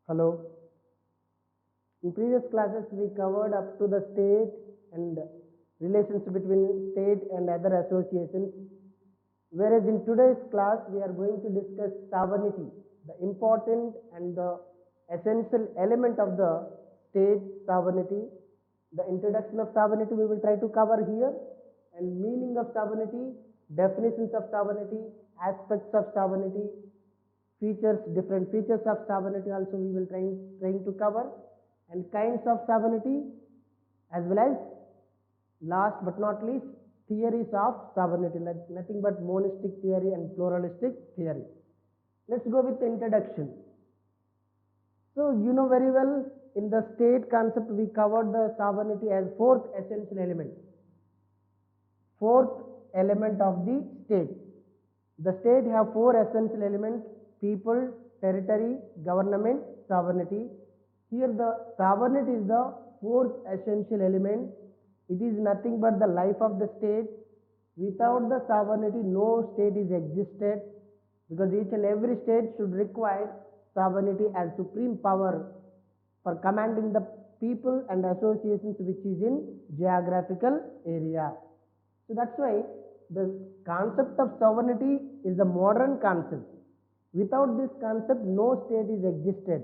Hello. In previous classes, we covered up to the state and relations between state and other associations. Whereas in today's class, we are going to discuss sovereignty, the important and the essential element of the state sovereignty. The introduction of sovereignty we will try to cover here, and meaning of sovereignty, definitions of sovereignty, aspects of sovereignty, features, different features of sovereignty also we will trying to cover, and kinds of sovereignty, as well as last but not least theories of sovereignty, like nothing but monistic theory and pluralistic theory. Let's go with the introduction. So you know very well, in the state concept we covered the sovereignty as fourth essential element. Fourth element of the state. The state have four essential elements: people, territory, government, sovereignty. Here the sovereignty is the fourth essential element. It is nothing but the life of the state. Without the sovereignty, no state is existed, because each and every state should require sovereignty as supreme power for commanding the people and associations which is in geographical area. So that's why the concept of sovereignty is the modern concept. Without this concept, no state is existed.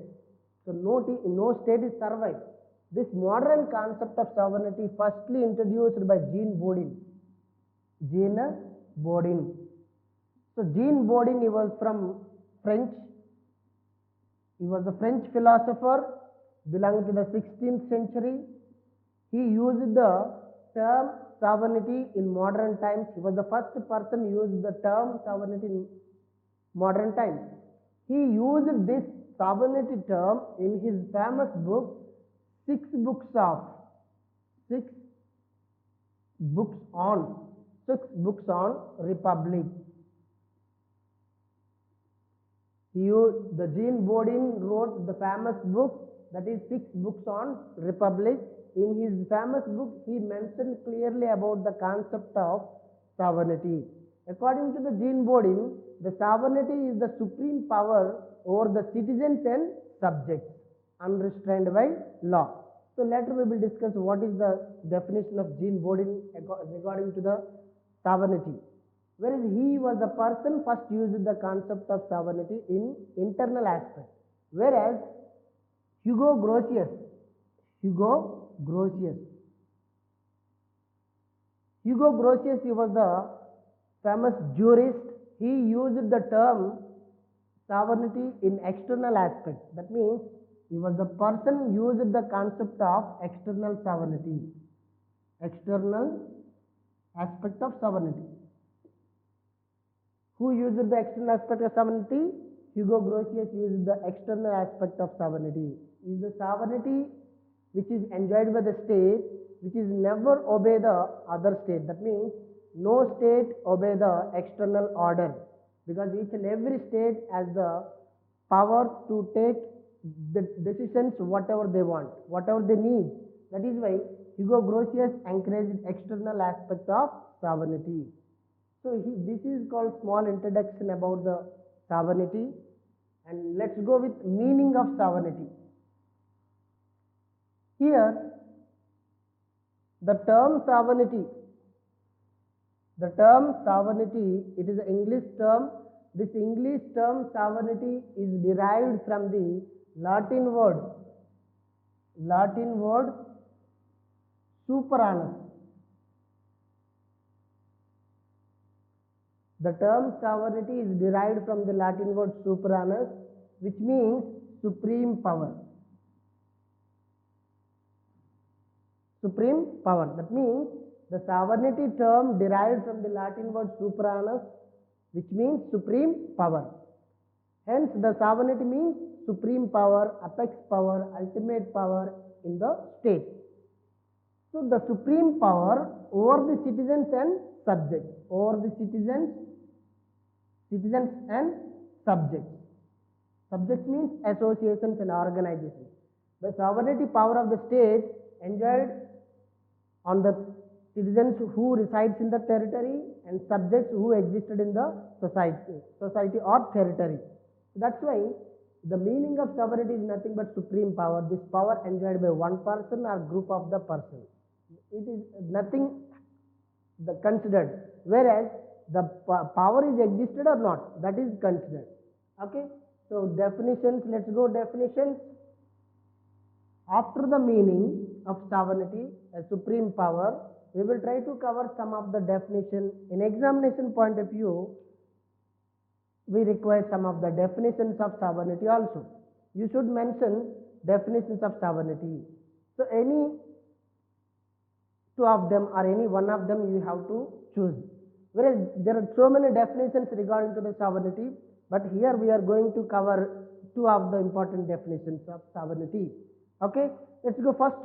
So no state is survived. This modern concept of sovereignty firstly introduced by Jean Bodin. Jean Bodin. So Jean Bodin, he was from French. He was a French philosopher belonging to the 16th century. He used the term sovereignty in modern times. He was the first person who used the term sovereignty in modern times. He used this sovereignty term in his famous book, Six Books on Republic. The Jean Bodin wrote the famous book, that is Six Books on Republic. In his famous book, he mentioned clearly about the concept of sovereignty. According to the Jean Bodin, the sovereignty is the supreme power over the citizens and subjects, unrestrained by law. So later we will discuss what is the definition of Jean Bodin regarding to the sovereignty. Whereas he was the person first used the concept of sovereignty in internal aspect. Whereas Hugo Grotius, he was the famous jurist. He used the term sovereignty in external aspect. That means he was the person used the concept of external sovereignty, external aspect of sovereignty. Who used the external aspect of sovereignty? Hugo Grotius used the external aspect of sovereignty. Is the sovereignty which is enjoyed by the state, which is never obey the other state. That means no state obey the external order, because each and every state has the power to take the decisions whatever they want, whatever they need. That is why Hugo Grotius encouraged external aspect of sovereignty. So this is called small introduction about the sovereignty, and let's go with meaning of sovereignty. Here the term sovereignty, it is an English term. This English term sovereignty is derived from the Latin word superanus. The term sovereignty is derived from the Latin word superanus, which means supreme power. Supreme power. That means the sovereignty term derived from the Latin word superanus, which means supreme power. Hence the sovereignty means supreme power, apex power, ultimate power in the state. So the supreme power over the citizens and subjects, citizens and subjects. Subjects means associations and organizations. The sovereignty power of the state enjoyed on the citizens who resides in the territory and subjects who existed in the society or territory. That's why The meaning of sovereignty is nothing but supreme power. This power enjoyed by one person or group of the person. It is nothing considered. Whereas the power is existed or not, that is considered. Okay. So definitions. Let's go definitions. After the meaning of sovereignty, a supreme power, we will try to cover some of the definition. In examination point of view, we require some of the definitions of sovereignty also. You should mention definitions of sovereignty. So any two of them or any one of them you have to choose. Whereas there are so many definitions regarding to the sovereignty, but here we are going to cover two of the important definitions of sovereignty. Okay, let's go first.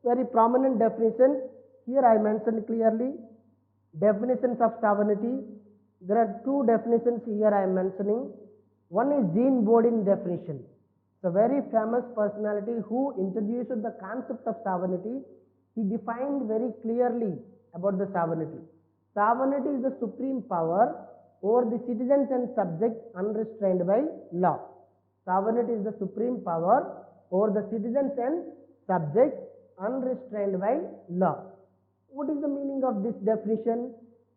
Very prominent definition. Here I mentioned clearly definitions of sovereignty. There are two definitions here I am mentioning. One is Jean Bodin definition. It's a very famous personality who introduced the concept of sovereignty. He defined very clearly about the sovereignty. Sovereignty is the supreme power over the citizens and subjects unrestrained by law. Sovereignty is the supreme power over the citizens and subjects unrestrained by law. What is the meaning of this definition?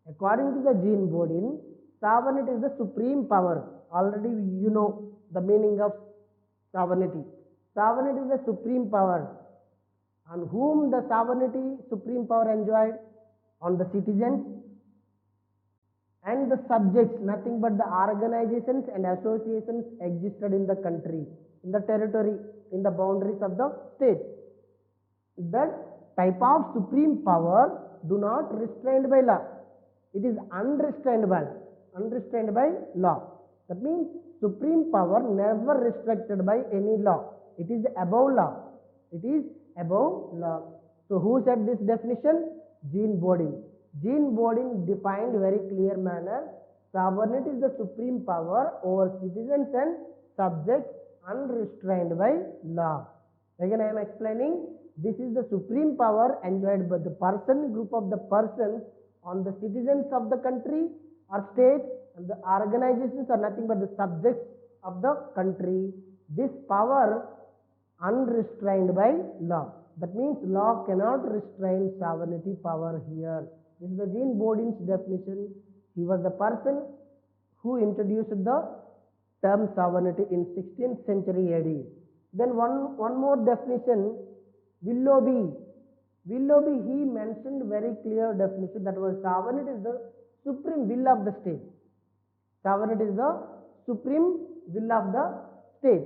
According to the Jean Bodin, sovereignty is the supreme power. Already you know the meaning of sovereignty. Sovereignty is the supreme power. On whom the sovereignty, supreme power enjoyed? On the citizens and the subjects, nothing but the organizations and associations existed in the country, in the territory, in the boundaries of the state. That type of supreme power do not restrained by law. It is unrestrained by law. That means supreme power never restricted by any law. It is above law. It is above law. So who said this definition? Jean Bodin. Jean Bodin defined very clear manner. Sovereignty is the supreme power over citizens and subjects unrestrained by law. Again I am explaining. This is the supreme power enjoyed by the person, group of the persons on the citizens of the country or state, and the organizations are nothing but the subjects of the country. This power unrestrained by law. That means law cannot restrain sovereignty power here. This is the Jean Bodin's definition. He was the person who introduced the term sovereignty in 16th century AD. Then one more definition, Willoughby. Willoughby, he mentioned very clear definition that was sovereignty is the supreme will of the state. Sovereignty is the supreme will of the state.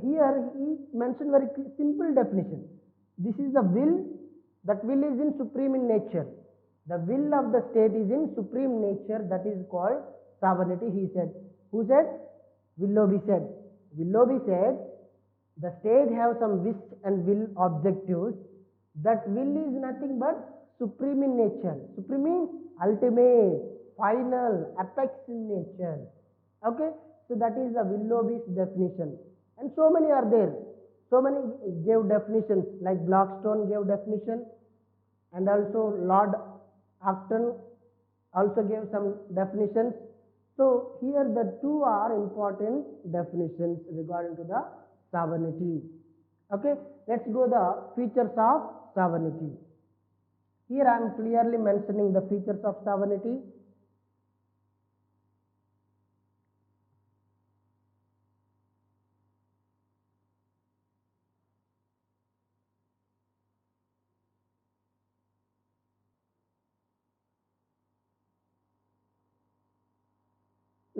Here he mentioned very simple definition. This is the will. That will is in supreme in nature. The will of the state is in supreme nature. That is called sovereignty, he said. Who said? Willoughby said. Willoughby said, the state have some wish and will objectives. That will is nothing but supreme in nature. Supreme means ultimate, final, apex in nature. Okay? So that is the Willoughby's definition. And so many are there. So many gave definitions, like Blackstone gave definition, and also Lord Acton also gave some definitions. So here the two are important definitions regarding to the sovereignty. Okay, let's go the features of sovereignty. Here I am clearly mentioning the features of sovereignty.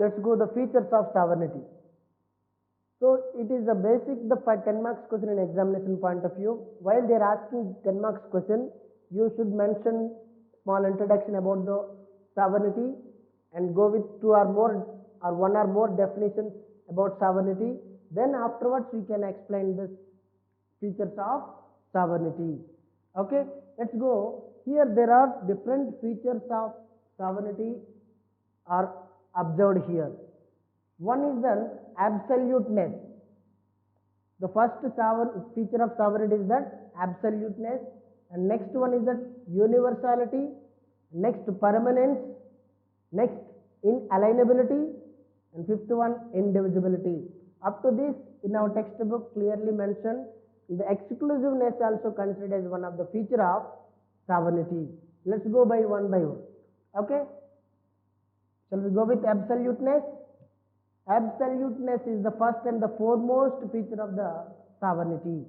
Let's go the features of sovereignty. So it is the basic, the 10 marks question in examination point of view. While they are asking 10 marks question, you should mention small introduction about the sovereignty and go with two or more or one or more definitions about sovereignty. Then afterwards you can explain the features of sovereignty. Okay, let's go. Here there are different features of sovereignty are observed here. One is the absoluteness. The first feature of sovereignty is that absoluteness, and next one is that universality, next permanence, next inalienability, and fifth one indivisibility. Up to this, in our textbook clearly mentioned, the exclusiveness also considered as one of the feature of sovereignty. Let's go by one. Okay? Shall we go with absoluteness? Absoluteness is the first and the foremost feature of the sovereignty.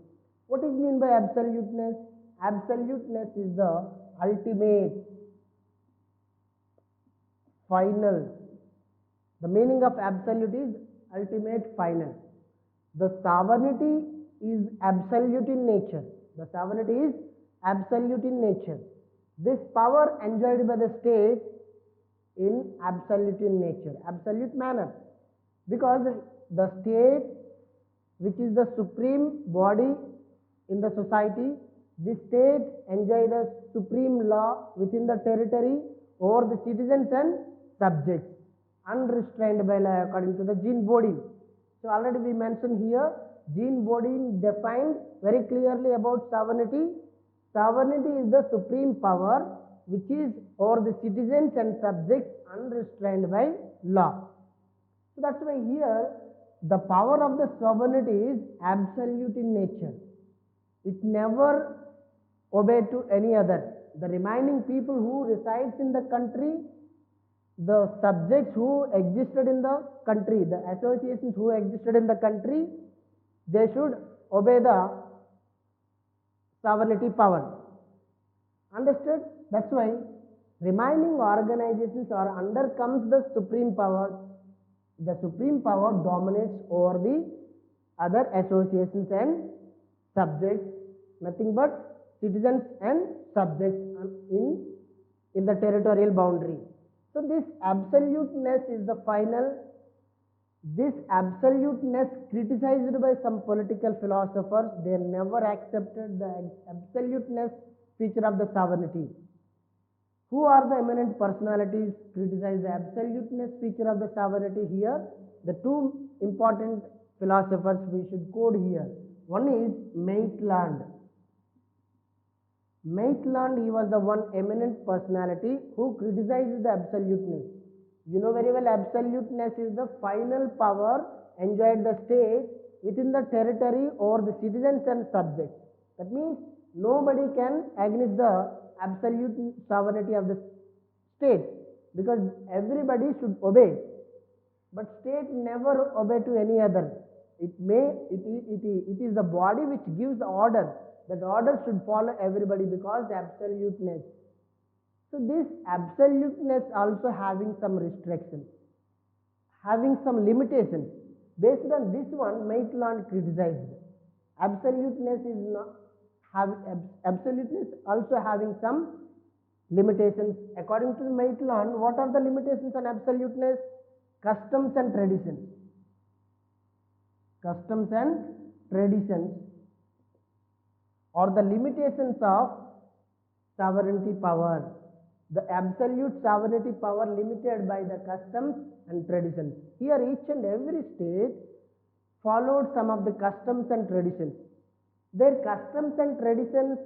What is mean by absoluteness? Absoluteness is the ultimate, final. The meaning of absolute is ultimate, final. The sovereignty is absolute in nature. The sovereignty is absolute in nature. This power enjoyed by the state in absolute in nature, absolute manner. Because the state, which is the supreme body in the society, the state enjoy the supreme law within the territory over the citizens and subjects, unrestrained by law according to the Jean Bodin. So already we mentioned here, Jean Bodin defined very clearly about sovereignty. Sovereignty is the supreme power which is over the citizens and subjects unrestrained by law. So that's why here the power of the sovereignty is absolute in nature. It never obey to any other. The remaining people who resides in the country, the subjects who existed in the country, the associations who existed in the country, they should obey the sovereignty power. Understood? That's why remaining organizations are under comes the supreme power. The supreme power dominates over the other associations and subjects, nothing but citizens and subjects in the territorial boundary. So this absoluteness is the final. This absoluteness criticized by some political philosophers. They never accepted the absoluteness feature of the sovereignty. Who are the eminent personalities criticize the absoluteness feature of the sovereignty here? The two important philosophers we should quote here. One is Maitland. Maitland, he was the one eminent personality who criticized the absoluteness. You know very well, absoluteness is the final power enjoyed the state within the territory over the citizens and subjects. That means nobody can against the absolute sovereignty of the state, because everybody should obey. But state never obey to any other. It is the body which gives the order. That order should follow everybody because the absoluteness. So this absoluteness also having some restrictions, having some limitations. Based on this one, Maitland criticized. Absoluteness is not absoluteness also having some limitations. According to Maitland, what are the limitations on absoluteness? Customs and traditions. Customs and traditions are the limitations of sovereignty power. The absolute sovereignty power limited by the customs and traditions. Here each and every state followed some of the customs and traditions. Their customs and traditions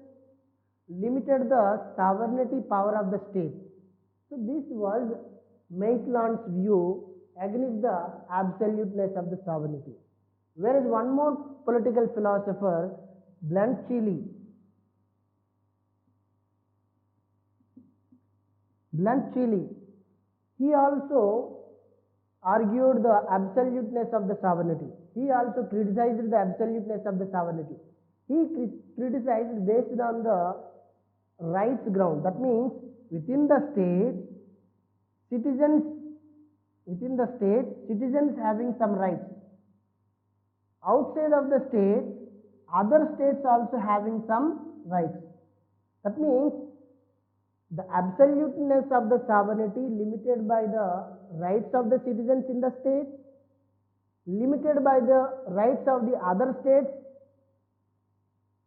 limited the sovereignty power of the state. So this was Maitland's view against the absoluteness of the sovereignty. Whereas one more political philosopher, Blunt Chile. Blunt Chile, he also argued the absoluteness of the sovereignty. He also criticized the absoluteness of the sovereignty. He criticized based on the rights ground. That means within the state, citizens having some rights. Outside of the state, other states also having some rights. That means the absoluteness of the sovereignty limited by the rights of the citizens in the state, limited by the rights of the other states.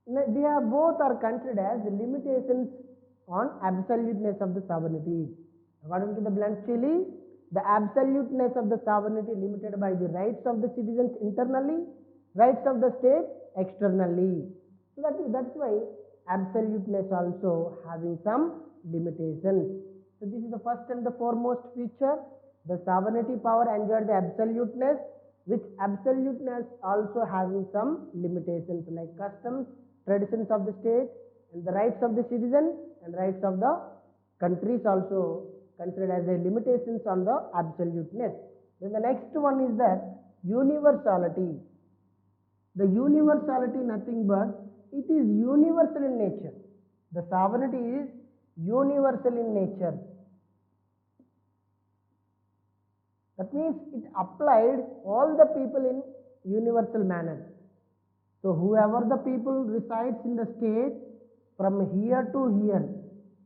They are both are considered as limitations on absoluteness of the sovereignty. According to the Blunt Chile, the absoluteness of the sovereignty limited by the rights of the citizens internally, rights of the state externally. So that's why absoluteness also having some limitations. So this is the first and the foremost feature. The sovereignty power enjoyed the absoluteness. which absoluteness also having some limitations like customs, traditions of the state, and the rights of the citizen and rights of the countries also considered as a limitations on the absoluteness. Then the next one is that universality. The universality nothing but it is universal in nature. The sovereignty is universal in nature. That means it applied all the people in universal manner. So whoever the people resides in the state, from here to here,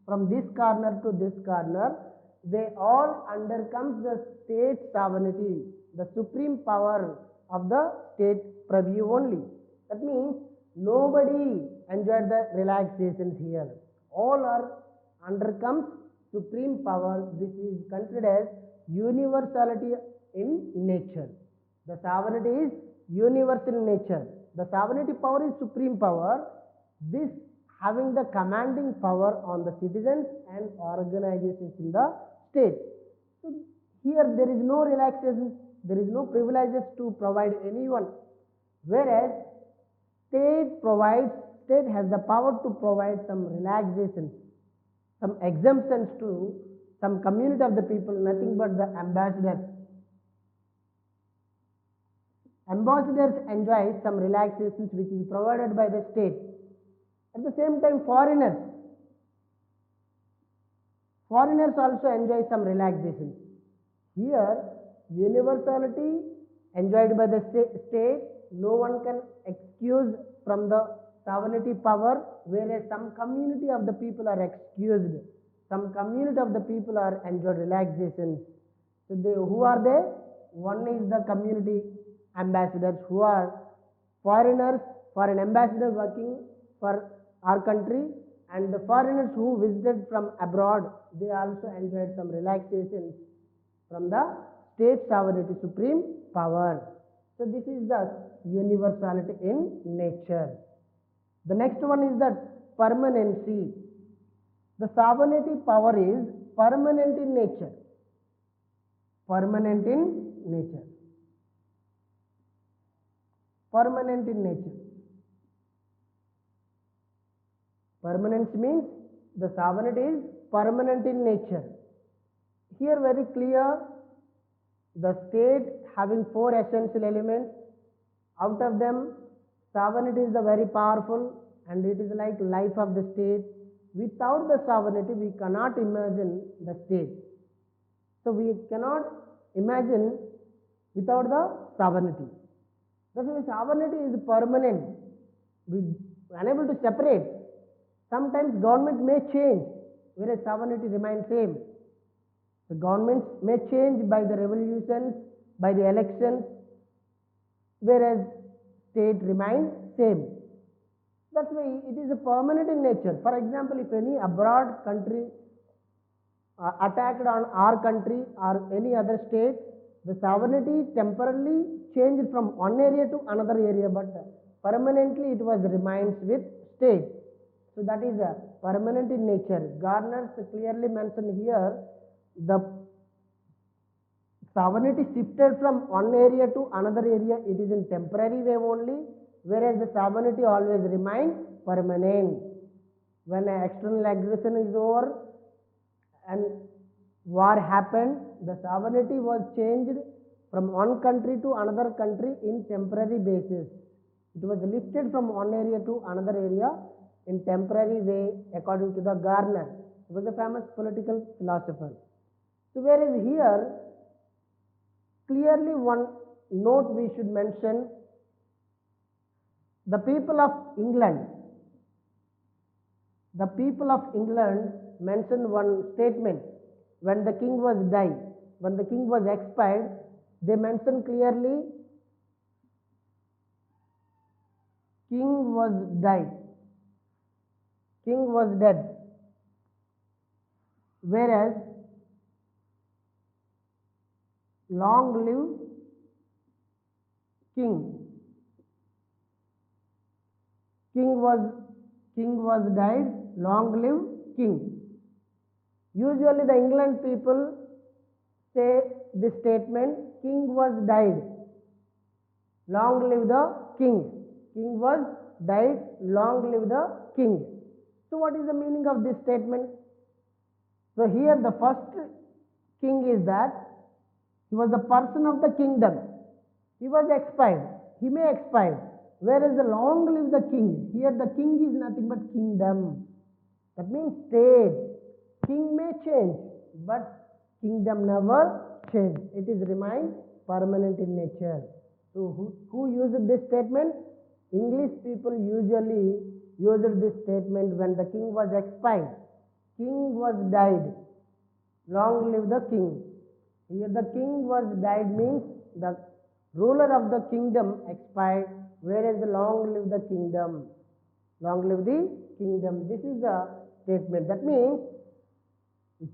from this corner to this corner, they all undercomes the state sovereignty, the supreme power of the state preview only. That means nobody enjoyed the relaxations here. All are undercomes supreme power. This is considered as universality in nature. The sovereignty is universal in nature. The sovereignty power is supreme power. This having the commanding power on the citizens and organizations in the state. So here there is no relaxation, there is no privileges to provide anyone. Whereas state has the power to provide some relaxations, some exemptions to some community of the people, nothing but the ambassadors. Ambassadors enjoy some relaxations which is provided by the state. At the same time, foreigners also enjoy some relaxations. Here, universality enjoyed by the state, no one can excuse from the sovereignty power, whereas some community of the people are excused. Some community of the people are enjoyed relaxations. So who are they? One is the community ambassadors who are foreigners, foreign ambassadors working for our country, and the foreigners who visited from abroad, they also enjoyed some relaxations from the state sovereignty supreme power. So this is the universality in nature. The next one is that permanency. The sovereignty power is permanent in nature. Permanent in nature. Permanent in nature. Permanence means the sovereignty is permanent in nature. Here very clear, the state having four essential elements. Out of them, sovereignty is the very powerful and it is like life of the state. Without the sovereignty, we cannot imagine the state. So we cannot imagine without the sovereignty. That's why sovereignty is permanent. We are unable to separate. Sometimes government may change, whereas sovereignty remains same. The governments may change by the revolutions, by the elections, whereas state remains same. That's why it is a permanent in nature. For example, if any abroad country attacked on our country or any other state, the sovereignty temporarily changed from one area to another area, but permanently it was remains with state. So that is a permanent in nature. Garner clearly mentioned here the sovereignty shifted from one area to another area. It is in temporary way only, whereas the sovereignty always remains permanent. When an external aggression is over and war happened, the sovereignty was changed from one country to another country in temporary basis. It was lifted from one area to another area in temporary way according to the Garner. He was a famous political philosopher. So whereas here, clearly one note we should mention, the people of England mentioned one statement when the king was died, when the king was expired, they mentioned clearly, king was died, king was dead, whereas long live king. King was died, long live king. Usually the England people say this statement, king was died. Long live the king. King was died, long live the king. So what is the meaning of this statement? So here the first king is that he was the person of the kingdom. He was expired. He may expire. Whereas the long live the king. Here the king is nothing but kingdom. That means state. King may change, but kingdom never change. It is remain permanent in nature. So who used this statement? English people usually used this statement when the king was expired. King was died. Long live the king. Here the king was died means the ruler of the kingdom expired, whereas the long live the kingdom. Long live the kingdom. This is the statement. That means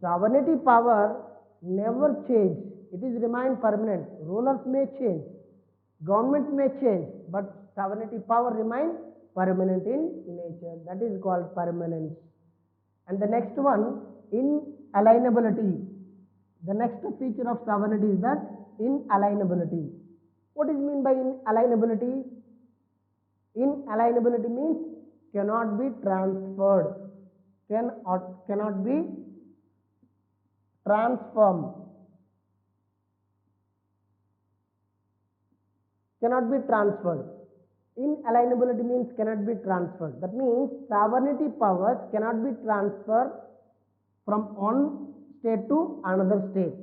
sovereignty power never change. It is remain permanent. Rulers may change, government may change, but sovereignty power remain permanent in nature. That is called permanence. And the next one, inalienability. The next feature of sovereignty is that inalienability. What is meant by inalienability? Inalienability means cannot be transferred, cannot be transformed, cannot be transferred. Inalienability means cannot be transferred. That means sovereignty powers cannot be transferred from one state to another state,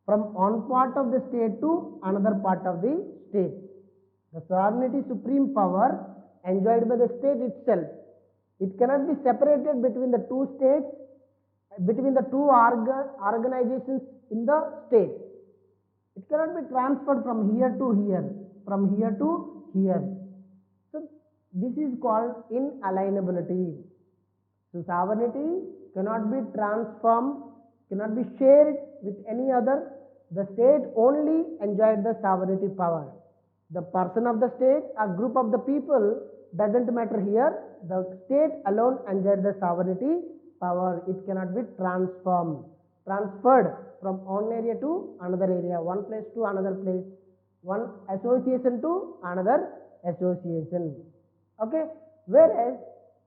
from one part of the state to another part of the state. The sovereignty supreme power enjoyed by the state itself. It cannot be separated between the two states, between the two organizations in the state. It cannot be transferred from here to here, from here to here. So this is called inalienability. So sovereignty cannot be transformed, cannot be shared with any other. The state only enjoyed the sovereignty power. The person of the state or group of the people doesn't matter here. The state alone enjoyed the sovereignty power. It cannot be transformed, transferred from one area to another area, one place to another place, one association to another association. Okay. Whereas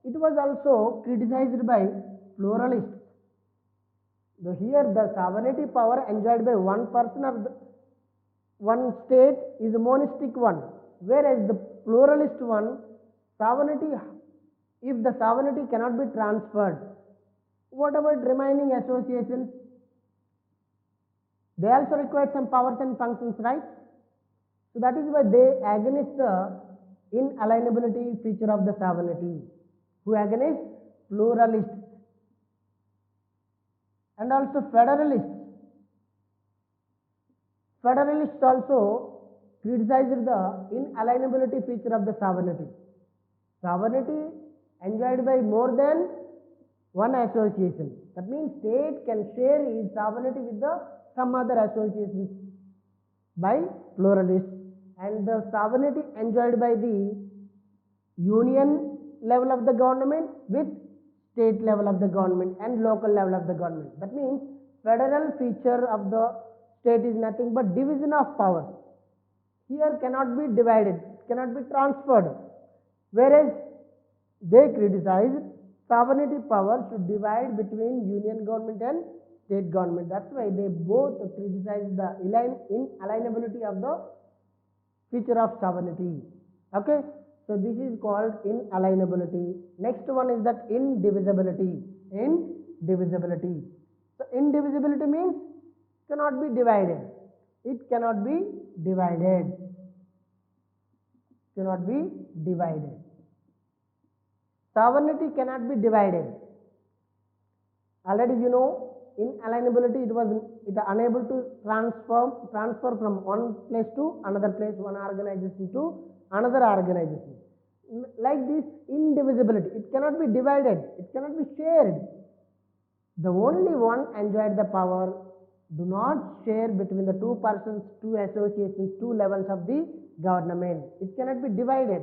it was also criticized by pluralists. Here the sovereignty power enjoyed by one person of the one state is a monistic one, whereas the pluralist one, sovereignty, if the sovereignty cannot be transferred, what about remaining associations? They also require some powers and functions, right? So that is why they against the inalienability feature of the sovereignty. Who against? Pluralists and also federalists. Federalists also criticized the inalienability feature of the sovereignty. Sovereignty enjoyed by more than one association. That means state can share its sovereignty with some other associations by pluralists, and the sovereignty enjoyed by the union level of the government with state level of the government and local level of the government. That means federal feature of the state is nothing but division of powers. Here cannot be divided, cannot be transferred. Whereas they criticize sovereignty power should divide between union government and state government. That's why they both criticize the inalienability of the feature of sovereignty. Okay. So this is called inalienability. Next one is that indivisibility. Indivisibility. So indivisibility means cannot be divided. It cannot be divided. Cannot be divided. Sovereignty cannot be divided. Already you know, inalienability, it unable to transfer from one place to another place, one organization to another organization. Like this indivisibility, it cannot be divided, it cannot be shared. The only one enjoyed the power. Do not share between the two persons, two associations, two levels of the government. It cannot be divided.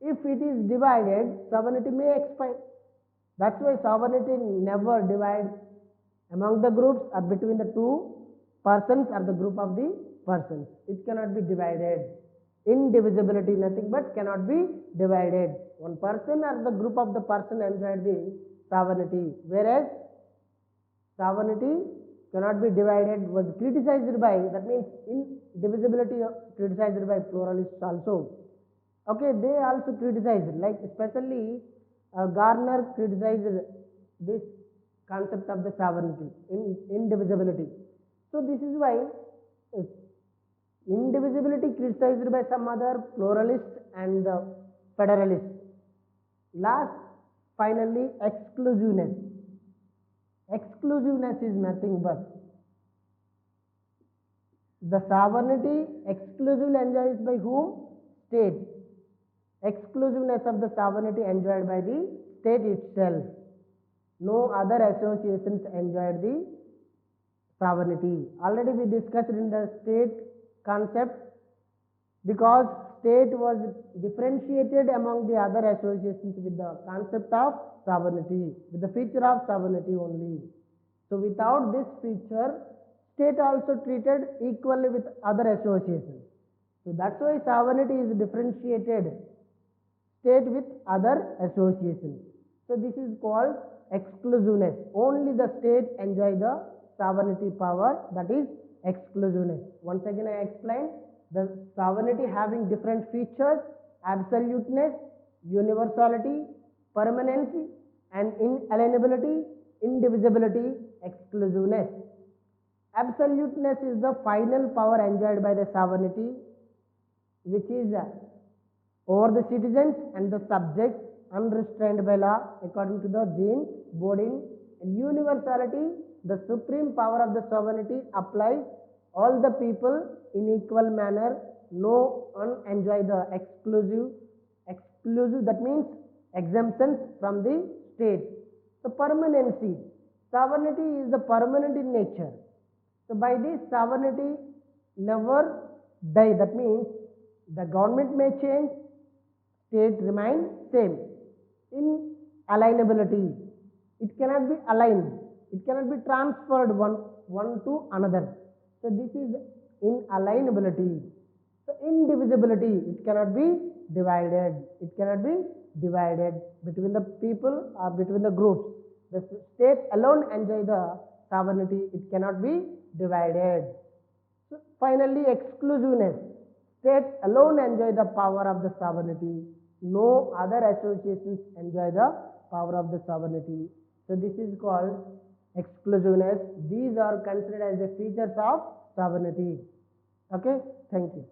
If it is divided, sovereignty may expire. That's why sovereignty never divides among the groups or between the two persons or the group of the persons. It cannot be divided. Indivisibility, nothing but cannot be divided. One person or the group of the person enjoyed the sovereignty, whereas sovereignty cannot be divided was criticized by, that means indivisibility criticized by pluralists also. Okay, they also criticized, like especially Garner criticized this concept of the sovereignty, indivisibility. So this is why uh, indivisibility criticized by some other pluralists and federalists. Last, finally, exclusiveness. Exclusiveness is nothing but the sovereignty exclusively enjoyed by whom? State. Exclusiveness of the sovereignty enjoyed by the state itself. No other associations enjoyed the sovereignty. Already we discussed in the state concept, because state was differentiated among the other associations with the concept of sovereignty, with the feature of sovereignty only. So without this feature, state also treated equally with other associations. So that's why sovereignty is differentiated state with other associations. So this is called exclusiveness. Only the state enjoy the sovereignty power, that is exclusiveness. Once again I explain, the sovereignty having different features: absoluteness, universality, permanency, and inalienability, indivisibility, exclusiveness. Absoluteness is the final power enjoyed by the sovereignty, which is over the citizens and the subjects, unrestrained by law, according to the Jean Bodin. And universality, the supreme power of the sovereignty applies all the people in equal manner. No one enjoy the exclusive, that means exemptions from the state. So permanency, sovereignty is the permanent in nature. So by this, sovereignty never die, that means the government may change, state remain same. Inalienability, it cannot be aligned, it cannot be transferred one to another. So this is inalienability. So indivisibility, it cannot be divided, between the people or between the groups. The state alone enjoy the sovereignty, it cannot be divided. So finally, exclusiveness, state alone enjoy the power of the sovereignty. No other associations enjoy the power of the sovereignty. So this is called exclusiveness. These are considered as the features of sovereignty. Okay, thank you.